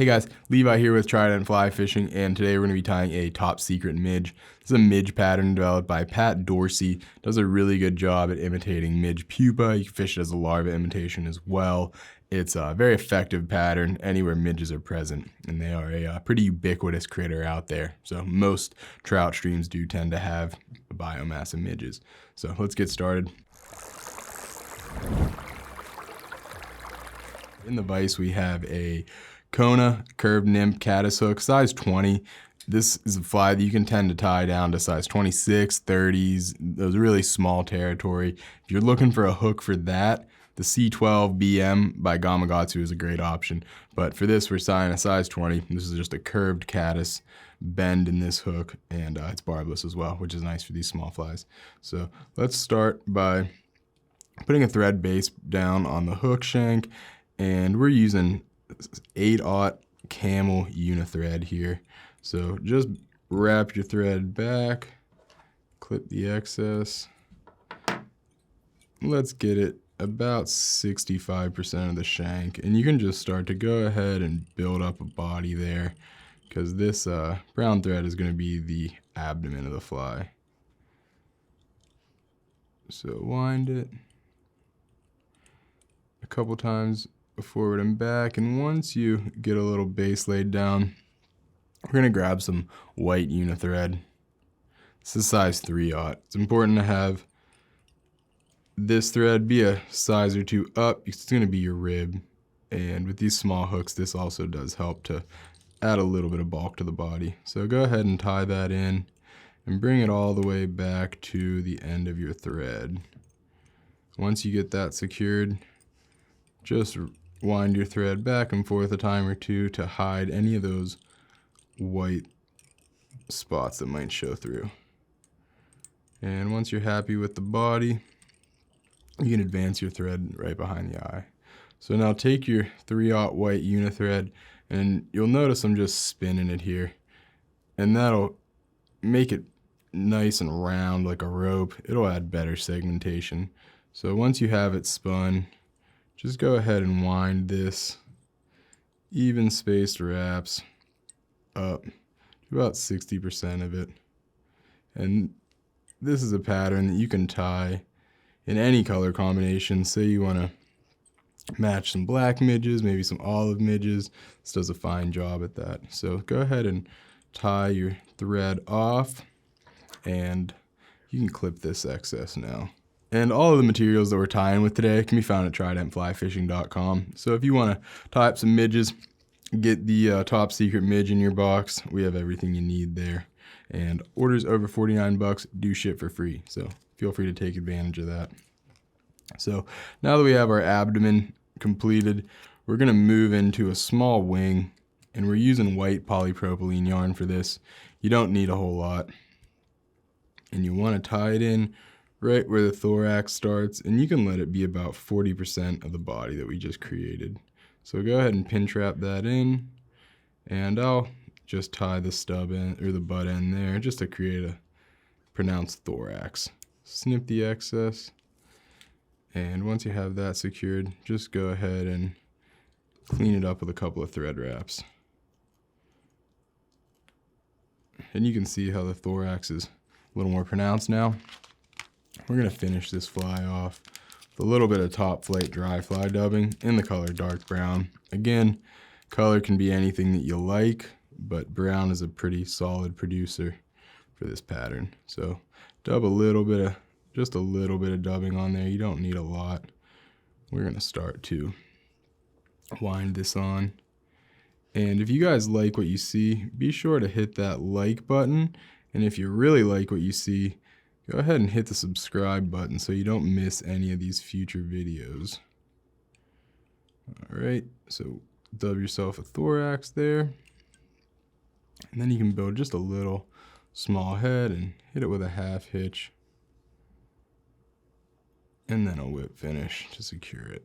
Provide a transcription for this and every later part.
Hey guys, Levi here with Trident Fly Fishing, and today we're going to be tying a top secret midge. This is a midge pattern developed by Pat Dorsey. Does a really good job at imitating midge pupa. You can fish it as a larva imitation as well. It's a very effective pattern anywhere midges are present, and they are a pretty ubiquitous critter out there. So most trout streams do tend to have a biomass of midges. So let's get started. In the vise we have a Kona curved nymph caddis hook, size 20. This is a fly that you can tend to tie down to size 26, 30s, those really small territory. If you're looking for a hook for that, the C12 BM by Gamakatsu is a great option. But for this, we're tying a size 20. This is just a curved caddis bend in this hook, and it's barbless as well, which is nice for these small flies. So let's start by putting a thread base down on the hook shank, and we're using 8/0 camel Uni-Thread here. So just wrap your thread back, clip the excess. Let's get it about 65% of the shank, and you can just start to go ahead and build up a body there, because this brown thread is going to be the abdomen of the fly. So wind it a couple times forward and back, and once you get a little base laid down, we're going to grab some white Uni-Thread. This is size 3/0. It's important to have this thread be a size or two up because it's going to be your rib, and with these small hooks this also does help to add a little bit of bulk to the body. So go ahead and tie that in and bring it all the way back to the end of your thread. Once you get that secured, just wind your thread back and forth a time or two to hide any of those white spots that might show through. And once you're happy with the body, you can advance your thread right behind the eye. So now take your 3/0 white Uni-Thread, and you'll notice I'm just spinning it here, and that'll make it nice and round like a rope. It'll add better segmentation. So once you have it spun, just go ahead and wind this even spaced wraps up to about 60% of it. And this is a pattern that you can tie in any color combination. Say you want to match some black midges, maybe some olive midges. This does a fine job at that. So go ahead and tie your thread off, and you can clip this excess now. And all of the materials that we're tying with today can be found at tridentflyfishing.com. So if you want to tie up some midges, get the top secret midge in your box. We have everything you need there. And orders over $49 do ship for free. So feel free to take advantage of that. So now that we have our abdomen completed, we're going to move into a small wing, and we're using white polypropylene yarn for this. You don't need a whole lot. And you want to tie it in right where the thorax starts, and you can let it be about 40% of the body that we just created. So go ahead and pin trap that in, and I'll just tie the stub end or the butt end there just to create a pronounced thorax. Snip the excess, and once you have that secured, just go ahead and clean it up with a couple of thread wraps. And you can see how the thorax is a little more pronounced now. We're going to finish this fly off with a little bit of top flight dry fly dubbing in the color dark brown. Again, color can be anything that you like, but brown is a pretty solid producer for this pattern. So dub just a little bit of dubbing on there. You don't need a lot. We're going to start to wind this on. And if you guys like what you see, be sure to hit that like button. And if you really like what you see, go ahead and hit the subscribe button so you don't miss any of these future videos. Alright, so dub yourself a thorax there. And then you can build just a little small head and hit it with a half hitch. And then a whip finish to secure it.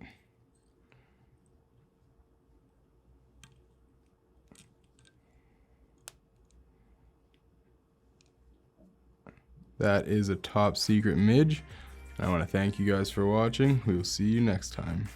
That is a top secret midge. I want to thank you guys for watching. We will see you next time.